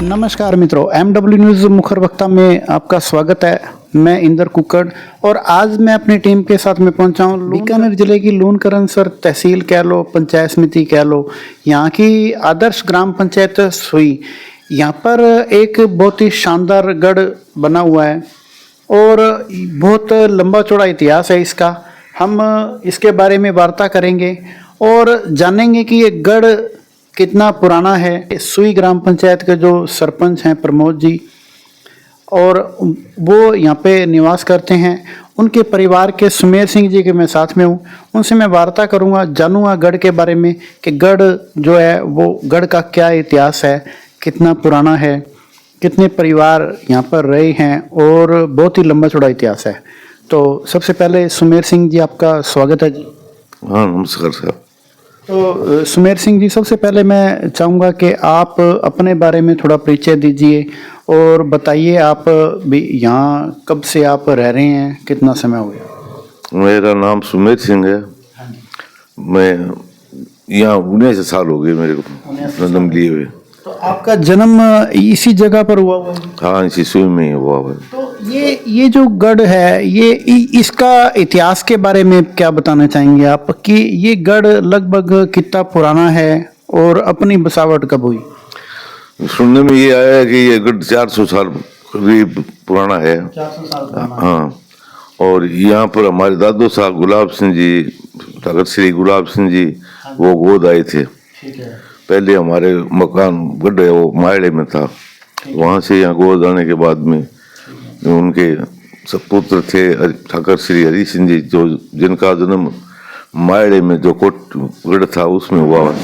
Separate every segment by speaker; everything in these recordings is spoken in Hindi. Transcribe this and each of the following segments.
Speaker 1: नमस्कार मित्रों, MW न्यूज़ मुखर वक्ता में आपका स्वागत है। मैं इंदर कुक्कड़ और आज मैं अपनी टीम के साथ में पहुंचा हूं बीकानेर जिले की लूणकरणसर तहसील कह लो, पंचायत समिति कह लो, यहाँ की आदर्श ग्राम पंचायत सुई। यहाँ पर एक बहुत ही शानदार गढ़ बना हुआ है और बहुत लंबा चौड़ा इतिहास है इसका। हम इसके बारे में वार्ता करेंगे और जानेंगे कि ये गढ़ कितना पुराना है। सुई ग्राम पंचायत के जो सरपंच हैं प्रमोद जी, और वो यहाँ पे निवास करते हैं। उनके परिवार के सुमेर सिंह जी के मैं साथ में हूँ, उनसे मैं वार्ता करूँगा, जानूँगा गढ़ के बारे में कि गढ़ जो है वो गढ़ का क्या इतिहास है, कितना पुराना है, कितने परिवार यहाँ पर रहे हैं और बहुत ही लंबा चौड़ा इतिहास है। तो सबसे पहले सुमेर सिंह जी, आपका स्वागत है जी।
Speaker 2: हाँ, नमस्कार साहब।
Speaker 1: तो सुमेर सिंह जी, सबसे पहले मैं चाहूँगा कि आप अपने बारे में थोड़ा परिचय दीजिए और बताइए आप भी यहाँ कब से आप रह रहे हैं, कितना समय हो गया।
Speaker 2: मेरा नाम सुमेर सिंह है। मैं यहाँ 19 साल हो गए मेरे को जन्म लिए हुए।
Speaker 1: तो आपका जन्म इसी जगह पर हुआ हुआ है?
Speaker 2: हाँ, इसी सुई में ही हुआ हुआ है।
Speaker 1: तो ये जो गढ़ है, ये इसका इतिहास के बारे में क्या बताना चाहेंगे आप कि ये गढ़ लगभग कितना पुराना है और अपनी बसावट कब हुई?
Speaker 2: सुनने में ये आया है कि ये गढ़ 400 साल करीब पुराना है।
Speaker 1: 400 साल पुराना।
Speaker 2: हाँ, और यहाँ पर हमारे दादो साहब गुलाब सिंह जी, तखत श्री गुलाब सिंह जी, वो गोद आए थे।
Speaker 1: ठीक है।
Speaker 2: पहले हमारे मकान गढ़ है वो मायड़े में था, वहाँ से यहाँ गोद आने के बाद में उनके सपुत्र थे ठाकर श्री हरि सिंह जी, जो जिनका जन्म मायड़े में जो कोट गढ़ था उसमें हुआ।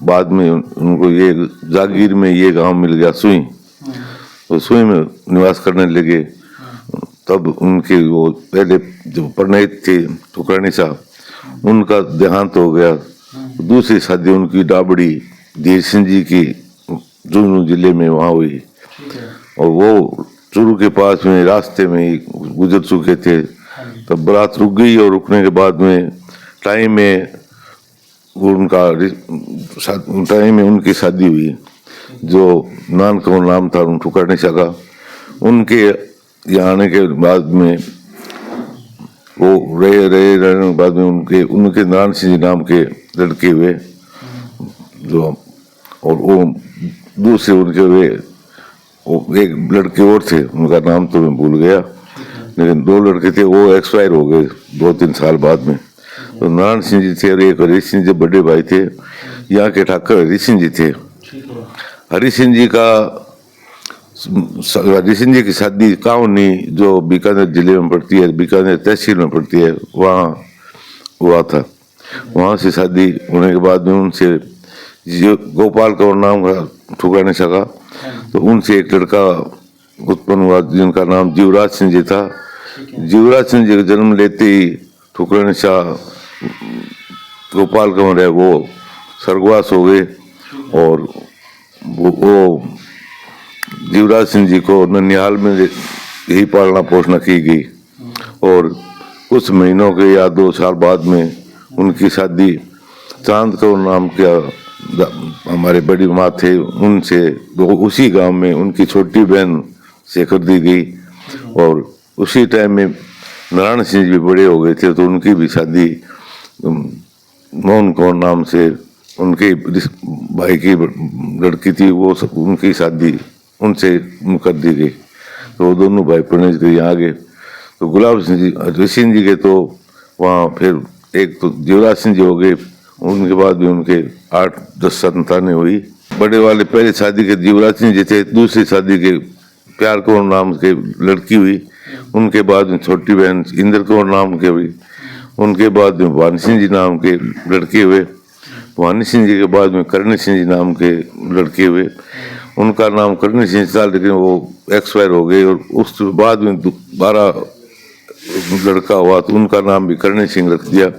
Speaker 2: बाद में उनको ये जागीर में ये गांव मिल गया सुई, तो सुई में निवास करने लगे। तब उनके वो पहले जो प्रणीत थे ठुकरानी साहब, उनका देहांत हो गया। दूसरी शादी उनकी डाबड़ी धीर सिंह जी की झुंझुनू जिले में वहाँ हुई, और वो चूरू के पास में रास्ते में ही गुजर चुके थे। तब बारात रुक गई और रुकने के बाद में टाइम में उनकी शादी हुई, जो नानकमल नाम था ठुकरानी शाह का। उनके यहाँ आने के बाद में वो रहने के बाद में उनके नारायण सिंह जी नाम के लड़के हुए, जो और वो दूसरे उनके हुए वो एक लड़के और थे, उनका नाम तो मैं भूल गया, लेकिन 2 लड़के थे, वो एक्सपायर हो गए 2-3 साल बाद में। तो नारायण सिंह जी थे और एक हरि सिंह जी बड़े भाई थे। यहाँ के ठाकर हरि सिंह जी थे। हरि सिंह जी की शादी कावनी, जो बीकानेर जिले में पड़ती है, बीकानेर तहसील में पड़ती है, वहाँ हुआ था। वहाँ से शादी होने के बाद में उनसे गोपाल का नाम ठुकरानी शाह का, तो उनसे एक लड़का उत्पन्न हुआ जिनका नाम जीवराज सिंह जी था। जीवराज सिंह जी का जन्म लेते ही ठुकरानी शाह गोपाल कंवर है वो स्वर्गवास हो गए, और वो जीवराज सिंह जी को ननिहाल में यही पालना पोषणा की गई। और कुछ महीनों के या 2 साल बाद में उनकी शादी चांद कंवर नाम का हमारे बड़ी माँ थे उनसे, उसी गांव में उनकी छोटी बहन से कर दी गई। और उसी टाइम में नारायण सिंह जी भी बड़े हो गए थे, तो उनकी भी शादी मोहन कौर नाम से उनके भाई की लड़की थी, वो उनकी शादी उनसे कर दी गई। तो दोनों भाई प्रणीत के यहाँ आ गए। तो गुलाब सिंह जी, हरि सिंह जी के तो वहाँ फिर एक तो जीवराज सिंह जी हो गए, उनके बाद भी उनके 8-10 संतानें हुई। बड़े वाले पहले शादी के जीवराज सिंह जी थे, दूसरी शादी के प्यार कौर नाम के लड़की हुई। उनके बाद में छोटी बहन इंद्र कौर नाम के हुई। उनके बाद में वानी सिंह जी नाम के लड़के हुए। वानी सिंह जी के बाद में करणी सिंह जी नाम के लड़के हुए। उनका नाम करणी सिंह था, लेकिन वो एक्सपायर हो गए। और उस बाद में 12 लड़का हुआ, तो उनका नाम भी करणी सिंह रख दिया।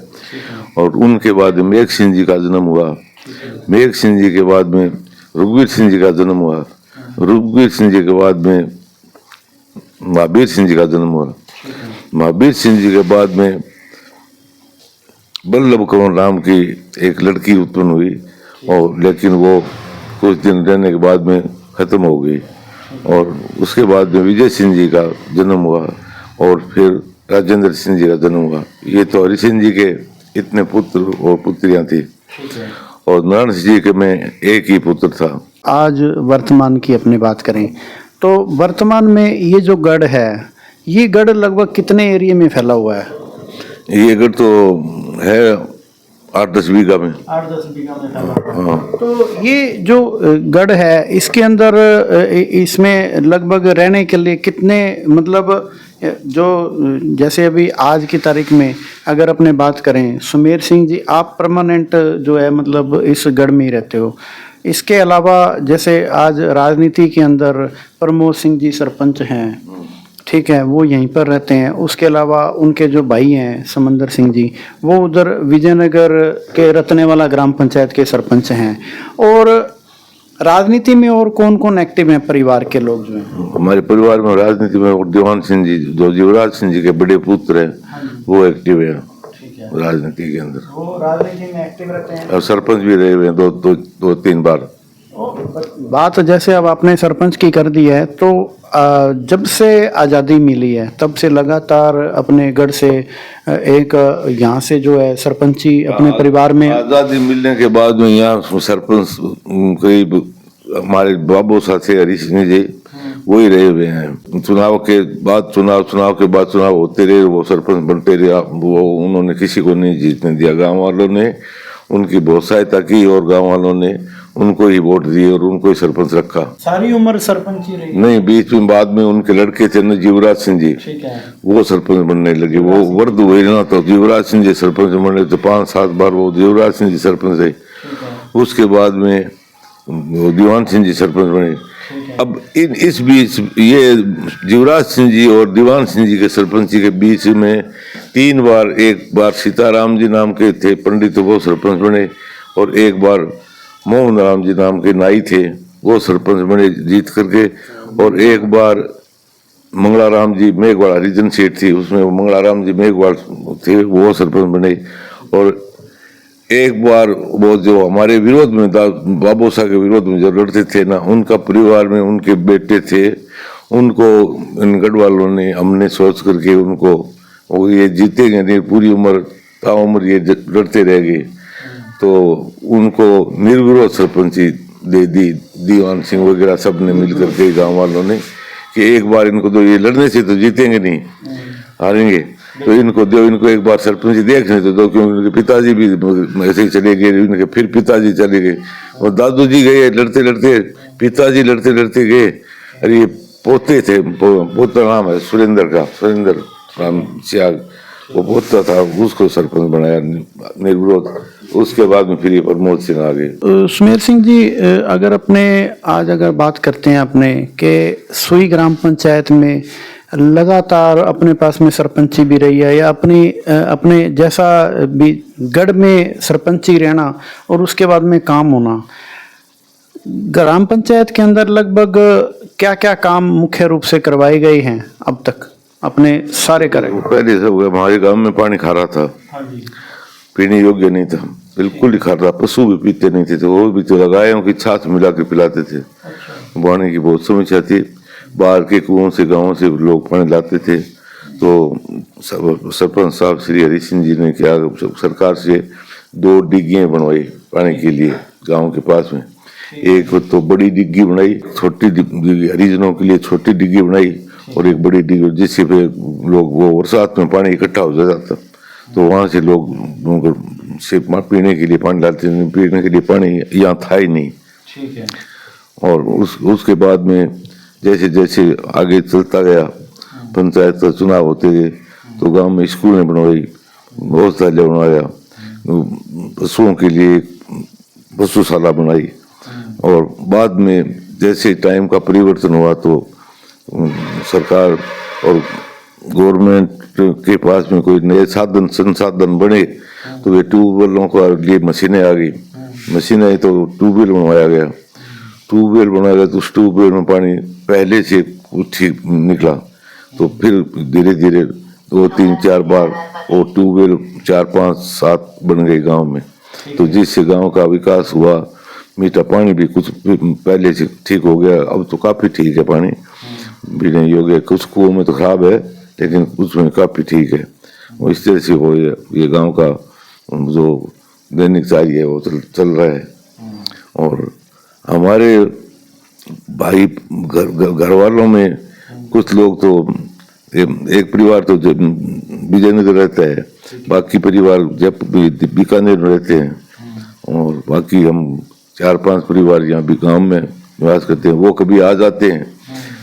Speaker 2: और उनके बाद में मेघ सिंह जी का जन्म हुआ। मेघ सिंह जी के बाद में रघुवीर सिंह जी का जन्म हुआ। रघुवीर सिंह जी के बाद में महावीर सिंह जी का जन्म हुआ। महावीर सिंह जी के बाद में बल्लभ कंवर नाम की एक लड़की उत्पन्न हुई, और लेकिन वो कुछ दिन रहने के बाद में खत्म हो गई। और उसके बाद में विजय सिंह जी का जन्म हुआ और फिर राजेंद्र सिंह जी का जन्म हुआ। ये तो हरि सिंह जी के इतने पुत्र और पुत्रियां थी और नारायण सिंह जी के में एक ही पुत्र था।
Speaker 1: आज वर्तमान की अपनी बात करें तो वर्तमान में ये जो गढ़ है, ये गढ़ लगभग कितने एरिया में फैला हुआ है?
Speaker 2: ये गढ़ तो है 8-10 बीघा में।
Speaker 1: 8-10 बीघा में फैला।
Speaker 2: हाँ,
Speaker 1: तो ये जो गढ़ है, इसके अंदर इसमें लगभग रहने के लिए कितने, मतलब जो जैसे अभी आज की तारीख में अगर अपने बात करें, सुमेर सिंह जी आप परमानेंट जो है मतलब इस गढ़ में ही रहते हो। इसके अलावा जैसे आज राजनीति के अंदर प्रमोद सिंह जी सरपंच हैं, ठीक है, वो यहीं पर रहते हैं। उसके अलावा उनके जो भाई हैं समंदर सिंह जी, वो उधर विजयनगर के रतनेवाला ग्राम पंचायत के सरपंच हैं। और राजनीति में और कौन कौन एक्टिव हैं परिवार के लोग जो हैं?
Speaker 2: हमारे परिवार में राजनीति में दीवान सिंह जी जो युवराज सिंह जी के बड़े पुत्र हैं वो एक्टिव है राजनीति के अंदर।
Speaker 1: वो राजनीति में एक्टिव रहते हैं
Speaker 2: और सरपंच भी रहे हुए हैं दो तीन बार।
Speaker 1: बात जैसे अब आपने सरपंच की कर दी है, तो जब से आज़ादी मिली है तब से लगातार अपने गढ़ से एक यहाँ से जो है सरपंची अपने परिवार में।
Speaker 2: आजादी मिलने के बाद में यहाँ सरपंच करीब हमारे बाबू साथी हरी सिंह जी वही रहे हुए हैं। चुनाव के बाद चुनाव होते रहे, वो सरपंच बनते रहे। वो उन्होंने किसी को नहीं जीतने दिया। गांव वालों ने उनकी बहुत सहायता की और गांव वालों ने उनको ही वोट दिए और उनको ही सरपंच रखा।
Speaker 1: सारी उम्र सरपंच ही रही?
Speaker 2: नहीं, बीच में बाद में उनके लड़के थे ना युवराज सिंह जी,
Speaker 1: ठीक है,
Speaker 2: वो सरपंच बनने लगे। वो वर्द हुए ना, तो युवराज सिंह जी सरपंच बने तो 5-7 बार वो युवराज सिंह जी सरपंच रहे। उसके बाद में वो दीवान सिंह जी सरपंच बने। अब इस बीच ये युवराज सिंह जी और दीवान सिंह जी के सरपंची के बीच में 3 बार, एक बार सीताराम जी नाम के थे पंडित, वो सरपंच बने। और एक बार मोहन राम जी नाम के नाई थे, वो सरपंच बने जीत करके। और एक बार मंगला राम जी मेघवाल हरिजन सीट थी, उसमें मंगला राम जी मेघवाल थे, वो सरपंच बने। और एक बार वो जो हमारे विरोध में बाबू साहब के विरोध में जो लड़ते थे ना, उनका परिवार में उनके बेटे थे, उनको इन गढ़ वालों ने, हमने सोच करके उनको, वो ये जीतेंगे नहीं, पूरी उम्र ताउम्र ये लड़ते रह गए, तो उनको निर्विरोध सरपंची दे दी। दीवान सिंह वगैरह सब ने मिल करके गाँव वालों ने कि एक बार इनको दो, ये लड़ने से तो जीतेंगे नहीं, हारेंगे, तो इनको दो, इनको एक बार सरपंच देखने तो दो। क्योंकि उनके पिताजी भी ऐसे ही चले गए, उनके फिर पिताजी चले गए और दादू जी गए लड़ते लड़ते, पिताजी लड़ते लड़ते गए। अरे ये पोते थे, पोता नाम है सुरेंद्र का, सुरेंद्र राम सियाग, वो पोता था, उसको सरपंच बनाया निर्विरोध। उसके बाद में फिर ये प्रमोद सिंह आ गए।
Speaker 1: सुमेर सिंह जी, अगर अपने आज अगर बात करते हैं अपने के सुई ग्राम पंचायत में लगातार अपने पास में सरपंची भी रही है, या अपने जैसा भी गढ़ में सरपंची रहना और उसके बाद में काम होना, ग्राम पंचायत के अंदर लगभग क्या क्या काम मुख्य रूप से करवाए गए हैं अब तक अपने सारे करे?
Speaker 2: पहले सब हमारे गांव में पानी खारा था, पीने योग्य नहीं था, बिल्कुल ही खारा, पशु भी पीते नहीं थे, तो वो भी तो गायों की छाछ मिला के पिलाते थे। पानी की बहुत समस्या थी, बाहर के कुओं से गाँव से लोग पानी लाते थे। तो सरपंच साहब श्री हरि सिंह जी ने क्या सरकार से 2 डिग्गियाँ बनवाई पानी के लिए गांव के पास में। एक तो बड़ी डिग्गी बनाई, छोटी डिग्गी हरिजनों के लिए छोटी डिग्गी बनाई, और एक बड़ी डिग्गी जिससे पे लोग वो बरसात में पानी इकट्ठा हो जाता, तो वहाँ से लोग से पीने के लिए पानी लाते थे। पीने के लिए पानी यहाँ था ही नहीं।
Speaker 1: ठीक है।
Speaker 2: और उसके बाद में जैसे जैसे आगे चलता गया, पंचायत का चुनाव होते गए, तो गांव में स्कूल ने बनवाई, गौशाला बनवाया, पशुओं के लिए पशुशाला बनाई। और बाद में जैसे टाइम का परिवर्तन हुआ, तो सरकार और गवर्नमेंट के पास में कोई नए साधन संसाधन बने, तो वे ट्यूबवेलों के लिए मशीनें आ गई। मशीनें आई तो ट्यूबवेल बनवाया गया। ट्यूबवेल बनाया गया तो उस ट्यूबवेल में पानी पहले से कुछ ठीक निकला, तो फिर धीरे धीरे 2-3-4 बार वो ट्यूबवेल 4-5-7 बन गए गांव में। तो जिससे गांव का विकास हुआ, मीठा पानी भी कुछ पहले से ठीक हो गया, अब तो काफ़ी ठीक है पानी भी नहीं हो गया। कुछ कुओं में तो खराब है लेकिन कुछ में काफ़ी ठीक है। वो इस तरह से हो ये गांव का जो दैनिक कार्य है वो चल रहा है। और हमारे भाई घर वालों में कुछ लोग तो एक परिवार तो विजयनगर रहता है, बाकी परिवार जब बीकानेर में रहते हैं, और बाकी हम 4-5 परिवार यहाँ भी गाँव में निवास करते हैं। वो कभी आ जाते हैं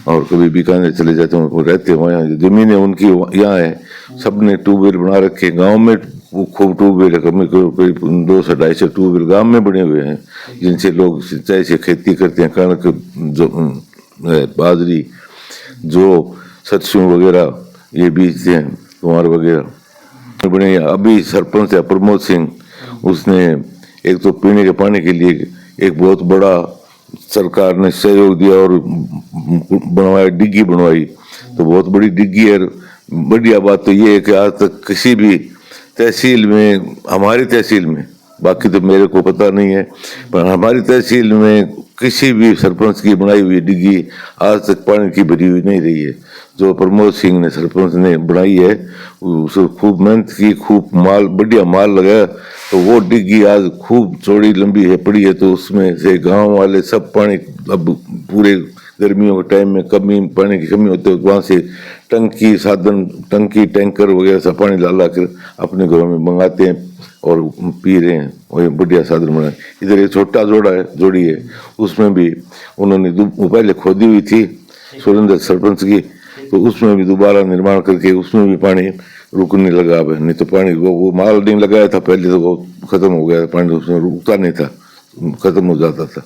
Speaker 2: और कभी बीकानेर चले जाते हैं, वो रहते हैं वहाँ। जमीनें उनकी यहाँ है, सब ने ट्यूबवेल बना रखे गांव में। वो खूब ट्यूबवेल कभी 200-250 ट्यूबवेल गांव में बने हुए हैं, जिनसे लोग सिंचाई से खेती करते हैं। कणक, जो बाजरी, जो सरसों वगैरह ये बीजते हैं, कुमार वगैरह बने। अभी सरपंच है प्रमोद सिंह, उसने एक तो पीने के पानी के लिए एक बहुत बड़ा सरकार ने सहयोग दिया और बनवाया, डिग्गी बनवाई। तो बहुत बड़ी डिग्गी है। बढ़िया बात तो ये है कि आज तक किसी भी तहसील में, हमारी तहसील में, बाकी तो मेरे को पता नहीं है, पर हमारी तहसील में किसी भी सरपंच की बनाई हुई डिग्गी आज तक पानी की भरी हुई नहीं रही है। जो प्रमोद सिंह ने सरपंच ने बनाई है, उसको खूब मेहनत की, खूब माल, बढ़िया माल लगाया, तो वो डिग्गी आज खूब चौड़ी लंबी है पड़ी है। तो उसमें से गांव वाले सब पानी, अब पूरे गर्मियों के टाइम में कमी, पानी की कमी होती है, वहाँ से टंकी साधन, टंकी टैंकर वगैरह सब पानी ला कर अपने घरों में मंगाते हैं और पी रहे हैं। और बढ़िया साधन बना। इधर एक छोटा जोड़ी है, उसमें भी उन्होंने पहले खोदी हुई थी सुरेंद्र सरपंच की, तो उसमें भी दोबारा निर्माण करके उसमें भी पानी रुकने लगा। अब नहीं तो पानी वो माल नहीं लगाया था पहले, तो वो खत्म हो गया, पानी उसमें रुकता नहीं था, खत्म हो जाता था।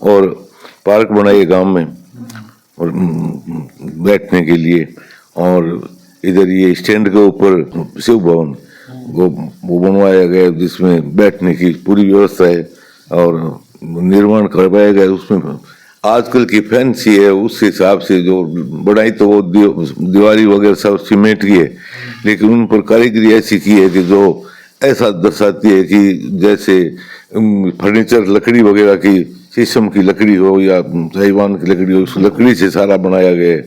Speaker 2: और पार्क बनाए गांव में और बैठने के लिए, और इधर ये स्टैंड के ऊपर शिव भवन वो बनवाया गया, जिसमें बैठने की पूरी व्यवस्था है और निर्माण करवाया गया। उसमें आजकल की फैंसी है, उस हिसाब से जो बनाई तो वो दीवारी वगैरह सब सीमेंट की है, लेकिन उन पर कारीगरी ऐसी की है कि जो ऐसा दर्शाती है कि जैसे फर्नीचर लकड़ी वगैरह की, शीशम की लकड़ी हो या साहिवान की लकड़ी हो, उस लकड़ी से सारा बनाया गया है।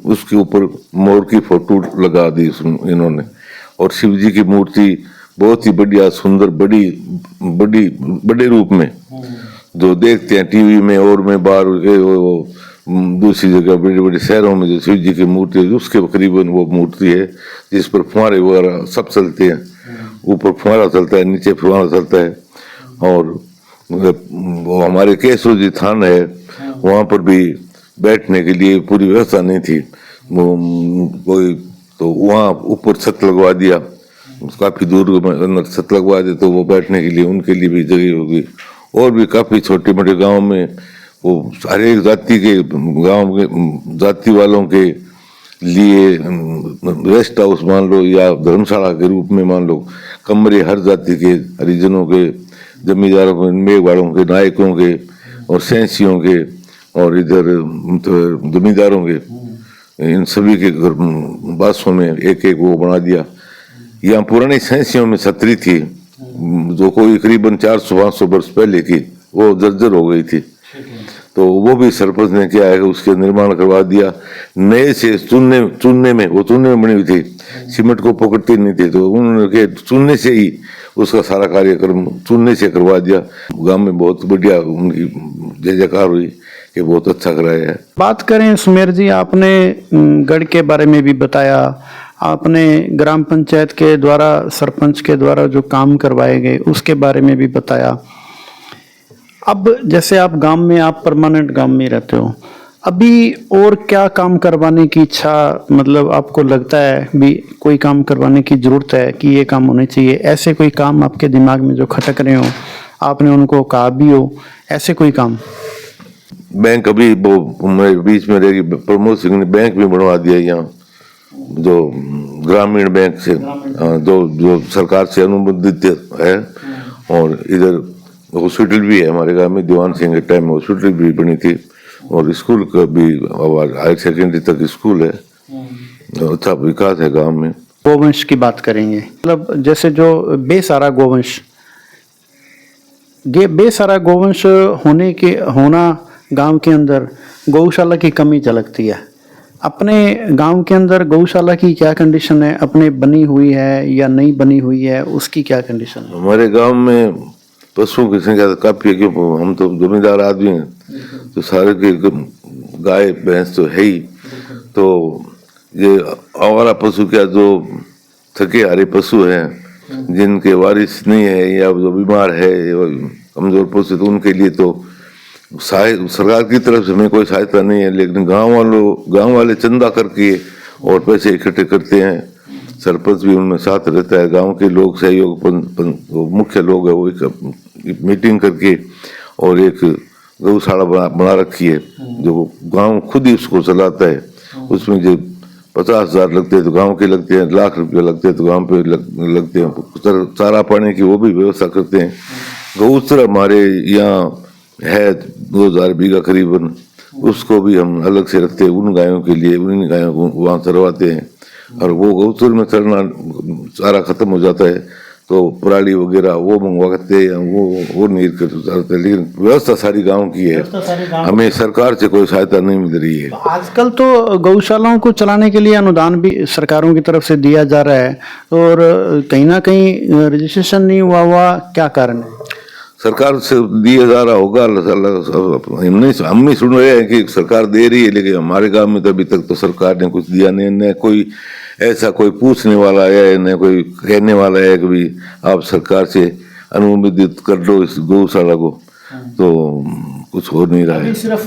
Speaker 2: उसके ऊपर मोर की फोटो लगा दी इन्होंने। और शिव जी की मूर्ति बहुत ही बढ़िया, सुंदर, बड़े रूप में, जो देखते हैं टीवी में और में बाहर वो दूसरी जगह बड़े बड़े शहरों में जो शिव जी की मूर्ति है, उसके करीबन वो मूर्ति है, जिस पर फुहारे वगैरह सब चलते हैं। ऊपर फुहारा चलता है, नीचे फुहारा चलता है। और वो हमारे केशव जी थान है, वहाँ पर भी बैठने के लिए पूरी व्यवस्था नहीं थी, कोई तो वहाँ ऊपर छत लगवा दिया, काफ़ी दूर अंदर छत लगवा दे तो वो बैठने के लिए उनके लिए भी जगह होगी। और भी काफ़ी छोटे मोटे गांव में वो हर एक जाति के गांव के जाति वालों के लिए रेस्ट हाउस मान लो या धर्मशाला के रूप में मान लो, कमरे हर जाति के, हरिजनों के, जमींदारों के, मेघवाड़ों के, नायकों के और सेंसियों के, और इधर जमींदारों के, इन सभी के घर बासों में एक एक वो बना दिया। यहाँ पुरानी सेंसियों में छतरी थी जो कोई करीबन 400-500 वर्ष पहले की, वो जर्जर हो गई थी, तो वो भी सरपंच ने क्या है कि उसके निर्माण करवा दिया। नए से चूने में बनी हुई थी, सीमेंट को पकड़ती नहीं थी, तो उन्होंने चूने से ही उसका सारा कार्यक्रम चूने से करवा दिया। गांव में बहुत बढ़िया उनकी जय जयकार हुई कि बहुत अच्छा कराया है।
Speaker 1: बात करें सुमेर जी, आपने गढ़ के बारे में भी बताया, आपने ग्राम पंचायत के द्वारा, सरपंच के द्वारा जो काम करवाए गए उसके बारे में भी बताया। अब जैसे आप गांव में, आप परमानेंट गांव में रहते हो, अभी और क्या काम करवाने की इच्छा, मतलब आपको लगता है भी कोई काम करवाने की जरूरत है कि ये काम होने चाहिए, ऐसे कोई काम आपके दिमाग में जो खटक रहे हो, आपने उनको कहा भी हो, ऐसे कोई काम?
Speaker 2: बैंक अभी वो बीच में रहेगी, प्रमोद सिंह ने बैंक भी बनवा दिया यहाँ, जो ग्रामीण बैंक से, जो सरकार से अनुबंधित है। और इधर हॉस्पिटल भी है हमारे गाँव में, दीवान सिंह के टाइम में हॉस्पिटल भी बनी थी, और स्कूल का भी हायर सेकेंडरी तक स्कूल है, अच्छा विकास है गांव में।
Speaker 1: गोवंश की बात करेंगे, मतलब जैसे जो बेसहारा गोवंश, बेसारा गोवंश होना गांव के अंदर गौशाला की कमी झलकती है। अपने गांव के अंदर गौशाला की क्या कंडीशन है? अपने बनी हुई है या नहीं बनी हुई है, उसकी क्या कंडीशन है?
Speaker 2: हमारे गांव में पशुओं की संख्या तो काफी है, क्योंकि हम तो जमींदार आदमी हैं, तो सारे के गाय भैंस तो है ही। तो ये आवारा पशु क्या, जो थके हारे पशु हैं, जिनके वारिस नहीं है या जो बीमार है या कमजोर पशु, तो उनके लिए तो सरकार की तरफ से हमें कोई सहायता नहीं है। लेकिन गांव वाले चंदा करके और पैसे इकट्ठे करते हैं, सरपंच भी उनमें साथ रहता है, गांव के लोग सहयोग मुख्य लोग है, वो एक मीटिंग करके और एक गौशाला बना रखी है, जो गांव खुद ही उसको चलाता है। उसमें जो 50,000 लगते हैं तो गांव के लगते हैं, लाख रुपये लगते हैं तो गांव पे लगते हैं। चारा पानी की वो भी व्यवस्था करते हैं। गौचर हमारे यहाँ है 2000 बीघा करीबन, उसको भी हम अलग से रखते हैं उन गायों के लिए, उन गायों को वहाँ चरवाते हैं। और वो गौचर में चरना चारा खत्म हो जाता है तो पराली वगैरह वो मंगवाते हैं, वो नीर कर चलते हैं। लेकिन व्यवस्था सारी गांव की है, हमें सरकार से कोई सहायता नहीं मिल रही है।
Speaker 1: आजकल तो गौशालाओं को चलाने के लिए अनुदान भी सरकारों की तरफ से दिया जा रहा है, और कहीं ना कहीं रजिस्ट्रेशन नहीं हुआ, क्या कारण है?
Speaker 2: सरकार से दिया जा रहा होगा, हम नहीं सुन रहे हैं कि सरकार दे रही है, लेकिन हमारे गांव में तो अभी तक तो सरकार ने कुछ दिया नहीं। न कोई ऐसा कोई पूछने वाला है, न कोई कहने वाला है कि भी आप सरकार से अनुमोदित कर दो इस गौशाला को, तो कुछ हो नहीं रहा है।
Speaker 1: सिर्फ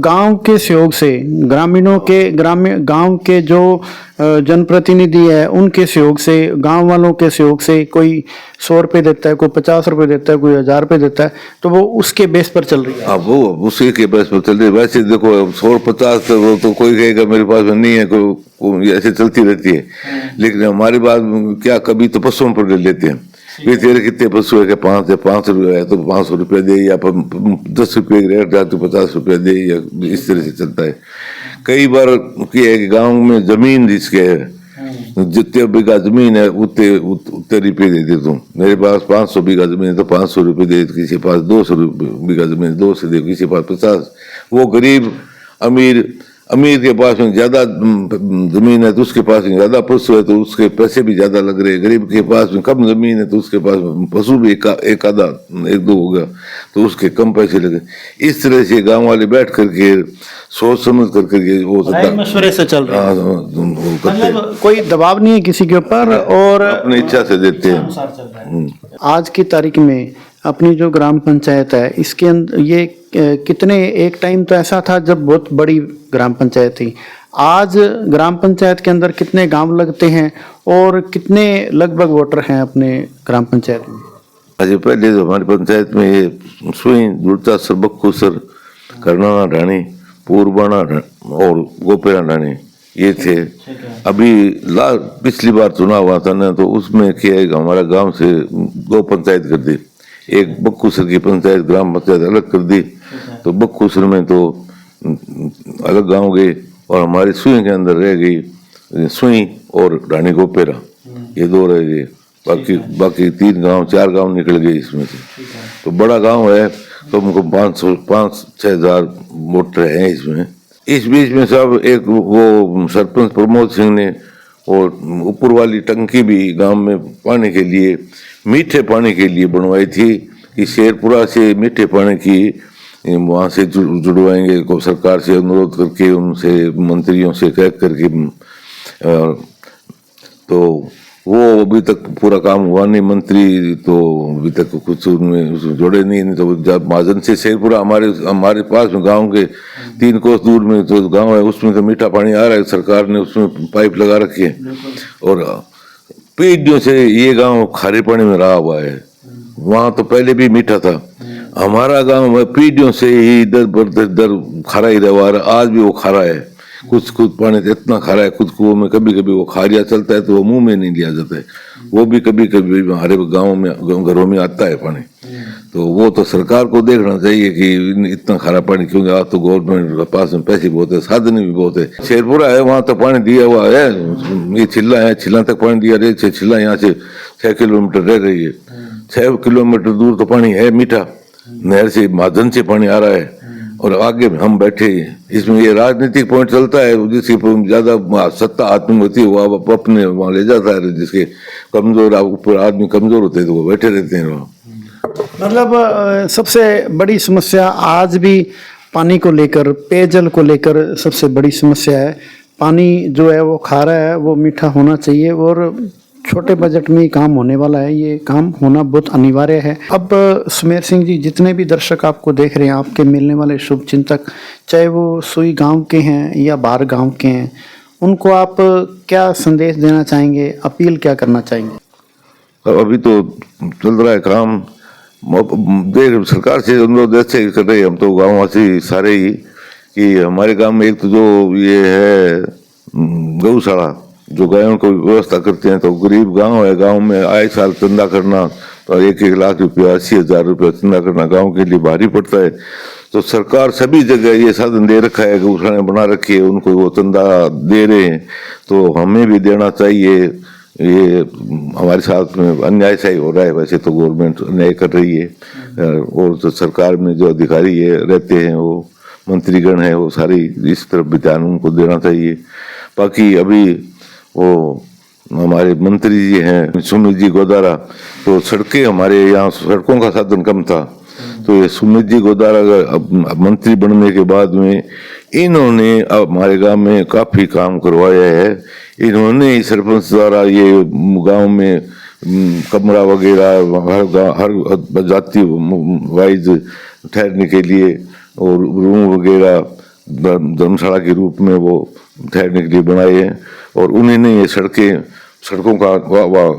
Speaker 1: गांव के सहयोग से, गांव के जो जनप्रतिनिधि है उनके सहयोग से, गांव वालों के सहयोग से, कोई 100 रुपये देता है, कोई 50 रुपये देता है, कोई 1000 रुपये देता है, तो वो उसके बेस पर चल रही है।
Speaker 2: अब वो उसी के बेस पर चल रही है। वैसे देखो 150 तो कोई कहेगा मेरे पास में नहीं है, कोई ऐसे चलती रहती है। लेकिन हमारी बात क्या, कभी तो पशुओं पर ले लेते हैं, ये तेरे कितने पशु है, 5 रुपये है तो 500 रुपये दे, या 10 रुपये की रेट जाए तो 50 रुपये दे, या इस तरह से चलता है। कई बार क्या है कि गाँव में जमीन जिसके है, जितने बीघा जमीन है उतने रुपये दे दे। तुम मेरे पास 500 बीघा जमीन है तो 500 रुपये दे, किसी पास 200 बीघा जमीन 200 दे, किसी पास 50। वो गरीब अमीर के पास में ज्यादा जमीन है तो उसके पास में ज्यादा पशु है तो उसके पैसे भी ज्यादा लग रहे हैं। गरीब के पास में कम जमीन है तो उसके पास पशु भी एक दो होगा तो उसके कम पैसे लगे। इस तरह से गांव वाले बैठ करके सोच समझ करके वो
Speaker 1: मशवरे से चल रहा है। मतलब कोई दबाव नहीं है किसी के ऊपर, और
Speaker 2: अपनी इच्छा से देते हैं।
Speaker 1: आज की तारीख में अपनी जो ग्राम पंचायत है, इसके अंदर ये कितने, एक टाइम तो ऐसा था जब बहुत बड़ी ग्राम पंचायत थी, आज ग्राम पंचायत के अंदर कितने गांव लगते हैं और कितने लगभग वोटर हैं अपने ग्राम पंचायत में?
Speaker 2: अजय पहले तो हमारी पंचायत में ये सुई, दुड़ता, बक्खूसर, करनाना ढाणी, पूर्वाना और गोपेरा ढाणी ये थे। अभी पिछली बार चुनाव हुआ था ना, तो उसमें क्या है हमारा गांव से 2 पंचायत कर दी। एक बक्खूसर की पंचायत ग्राम पंचायत अलग कर दी, तो बक्खूसर में तो अलग गांव गए और हमारी सुई के अंदर रह गई सुई और ढाणी गोपेरा, ये 2 रह गए। बाकी 3 गांव 4 गांव निकल गए इसमें से। तो बड़ा गांव है तो हमको 5-6 हजार वोटर हैं इसमें। इस बीच में सब एक वो सरपंच प्रमोद सिंह ने और ऊपर वाली टंकी भी गांव में पानी के लिए, मीठे पानी के लिए बनवाई थी कि शेरपुरा से मीठे पानी की वहाँ से जुड़वाएंगे को सरकार से अनुरोध करके, उनसे मंत्रियों से कह करके। तो वो अभी तक पूरा काम हुआ नहीं, मंत्री तो अभी तक कुछ उनमें जोड़े नहीं। तो जब महाजन से शेरपुरा हमारे पास में गांव के 3 कोस दूर में जो गांव है उसमें तो मीठा पानी आ रहा है, सरकार ने उसमें पाइप लगा रखी है। और पीढ़ियों से ये गांव खारे पानी में रहा हुआ है, वहाँ तो पहले भी मीठा था। हमारा गांव पीढ़ियों से ही दर खारा ही रहा, आज भी वो खारा है। कुछ पानी तो इतना खारा है, कुछ कुओं में कभी कभी वो खारिया चलता है तो वो मुंह में नहीं लिया जाता है, वो भी कभी कभी हमारे गाँव में घरों में आता है पानी। तो वो तो सरकार को देखना चाहिए कि इतना खारा पानी क्यों, आज तो गवर्नमेंट के पास में पैसे बहुत है, साधन भी बहुत है। शेरपुरा है वहाँ तो पानी दिया हुआ है, ये छिल्ला है, छिल्ला तक पानी दिया रहे, छिल्ला यहाँ से 6 किलोमीटर रह रही है। 6 किलोमीटर दूर तो पानी है मीठा, नहर से महाजन से पानी आ रहा है और आगे हम बैठे हैं। इसमें ये राजनीतिक पॉइंट चलता है, जिसकी ज्यादा सत्ता हाथ में होती है वो आप अपने वहाँ ले जाता है, जिसके कमजोर ऊपर आदमी कमजोर होते हैं तो वो बैठे रहते हैं वहाँ।
Speaker 1: मतलब सबसे बड़ी समस्या आज भी पानी को लेकर, पेयजल को लेकर सबसे बड़ी समस्या है। पानी जो है वो खारा है, वो मीठा होना चाहिए और छोटे बजट में ही काम होने वाला है, ये काम होना बहुत अनिवार्य है। अब सुमेर सिंह जी, जितने भी दर्शक आपको देख रहे हैं, आपके मिलने वाले शुभचिंतक, चाहे वो सुई गांव के हैं या बाहर गांव के हैं, उनको आप क्या संदेश देना चाहेंगे, अपील क्या करना चाहेंगे?
Speaker 2: अभी तो चल रहा है काम, देख सरकार से अनुरोध ऐसे कर रहे हैं हम तो गाँववासी सारे ही कि हमारे गांव में एक तो जो ये है गौशाला, जो गायों को व्यवस्था करते हैं, तो गरीब गांव है, गांव में आए साल चंदा करना तो 1-1 लाख रुपया 80,000 रुपया चंदा करना गांव के लिए भारी पड़ता है। तो सरकार सभी जगह ये साधन दे रखा है, गौशाला बना रखी है, उनको वो चंदा दे रहे हैं, तो हमें भी देना चाहिए। ये हमारे साथ में अन्याय सही हो रहा है, वैसे तो गवर्नमेंट अन्याय कर रही है और तो सरकार में जो अधिकारी है रहते हैं, वो मंत्रीगण है, वो सारी इस तरफ भी ध्यान उनको देना चाहिए। बाकी अभी वो हमारे मंत्री जी हैं सुमित जी गोदारा, तो सड़कें हमारे यहाँ सड़कों का साधन कम था, तो ये सुमित जी गोदारा मंत्री बनने के बाद में इन्होंने हमारे गांव में काफी काम करवाया है। इन्होंने सरपंच द्वारा ये गांव में कमरा वगैरह हर जाति वाइज ठहरने के लिए और रूम वगैरह धर्मशाला के रूप में वो ठहरने के लिए बनाए हैं और उन्होंने ये सड़कों का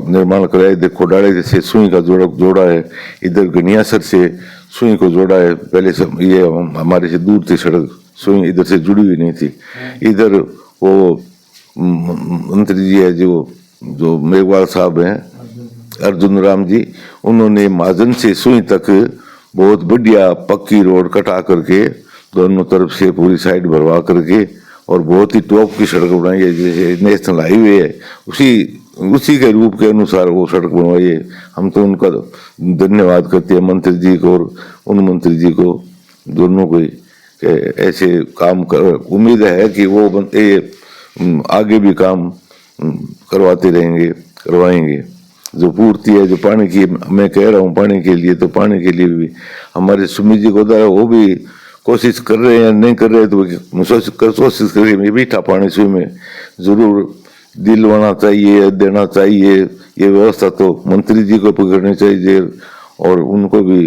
Speaker 2: निर्माण कराया। देखो डाले से सुई का जोड़ा है, इधर गनियासर से सुई को जोड़ा है, पहले सब ये हमारे से दूर थी सड़क, सुई इधर से जुड़ी हुई नहीं थी। इधर वो मंत्री जी है जो मेघवाल साहब हैं, अर्जुन राम जी, उन्होंने महाजन से सुई तक बहुत बढ़िया पक्की रोड कटा करके दोनों तरफ से पूरी साइड भरवा करके और बहुत ही टॉप की सड़क बनाई है, जैसे नेशनल हाईवे है उसी के रूप के अनुसार वो सड़क बनवाई है। हम तो उनका धन्यवाद करते हैं, मंत्री जी को और उन मंत्री जी को, दोनों को ऐसे काम कर। उम्मीद है कि वो आगे भी काम करवाते रहेंगे, करवाएंगे। जो पूर्ति है जो पानी की मैं कह रहा हूँ, पानी के लिए तो पानी के लिए भी हमारे सुमित जी गोदारा वो भी कोशिश कर रहे हैं, नहीं कर रहे तो कोशिश करेंगे मीठा पानी सुई में जरूर दिलवाना चाहिए, देना चाहिए। ये व्यवस्था तो मंत्री जी को भी करनी चाहिए और उनको भी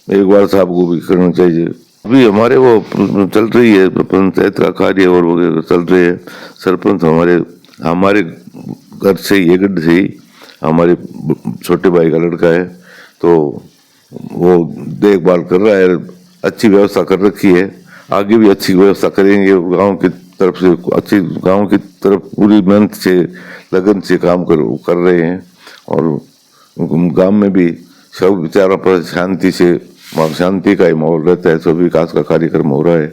Speaker 2: मेघवाल साहब को भी करना चाहिए। अभी हमारे वो चल रही है पंचायत का कार्य और वगैरह चल रहे हैं। सरपंच हमारे घर से ही, गढ़ से ही हमारे छोटे भाई का लड़का है, तो वो देखभाल कर रहा है, अच्छी व्यवस्था कर रखी है। आगे भी अच्छी व्यवस्था करेंगे। गांव की तरफ से अच्छी, गांव की तरफ पूरी मेहनत से लगन से काम कर रहे हैं और गांव में भी सब विचारों पर शांति का ही माहौल रहता है। सब विकास का कार्यक्रम हो रहा है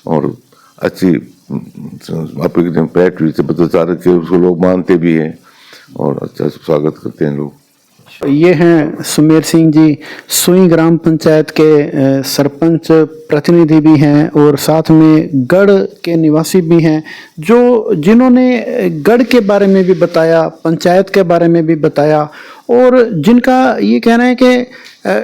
Speaker 2: और अच्छी पैट से बता रखे, उसको लोग मानते भी हैं और अच्छा स्वागत करते हैं लोग।
Speaker 1: ये हैं सुमेर सिंह जी, सुई ग्राम पंचायत के सरपंच प्रतिनिधि भी हैं और साथ में गढ़ के निवासी भी हैं, जिन्होंने गढ़ के बारे में भी बताया, पंचायत के बारे में भी बताया और जिनका ये कहना है कि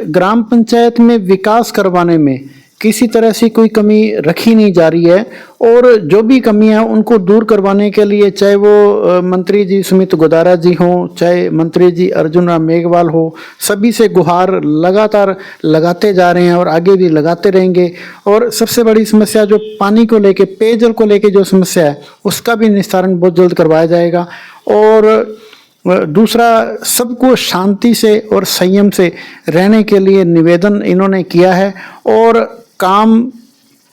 Speaker 1: ग्राम पंचायत में विकास करवाने में किसी तरह से कोई कमी रखी नहीं जा रही है और जो भी कमियां उनको दूर करवाने के लिए, चाहे वो मंत्री जी सुमित गोदारा जी हों, चाहे मंत्री जी अर्जुन राम मेघवाल हो, सभी से गुहार लगातार लगाते जा रहे हैं और आगे भी लगाते रहेंगे। और सबसे बड़ी समस्या जो पानी को लेके, पेयजल को लेके जो समस्या है, उसका भी निस्तारण बहुत जल्द करवाया जाएगा। और दूसरा, सबको शांति से और संयम से रहने के लिए निवेदन इन्होंने किया है और काम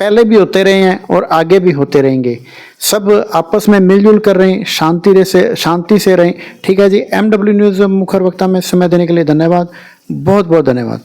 Speaker 1: पहले भी होते रहे हैं और आगे भी होते रहेंगे। सब आपस में मिलजुल कर रहे हैं, शांति से रहें। ठीक है जी। MW न्यूज़ मुखर वक्ता में समय देने के लिए धन्यवाद, बहुत बहुत धन्यवाद।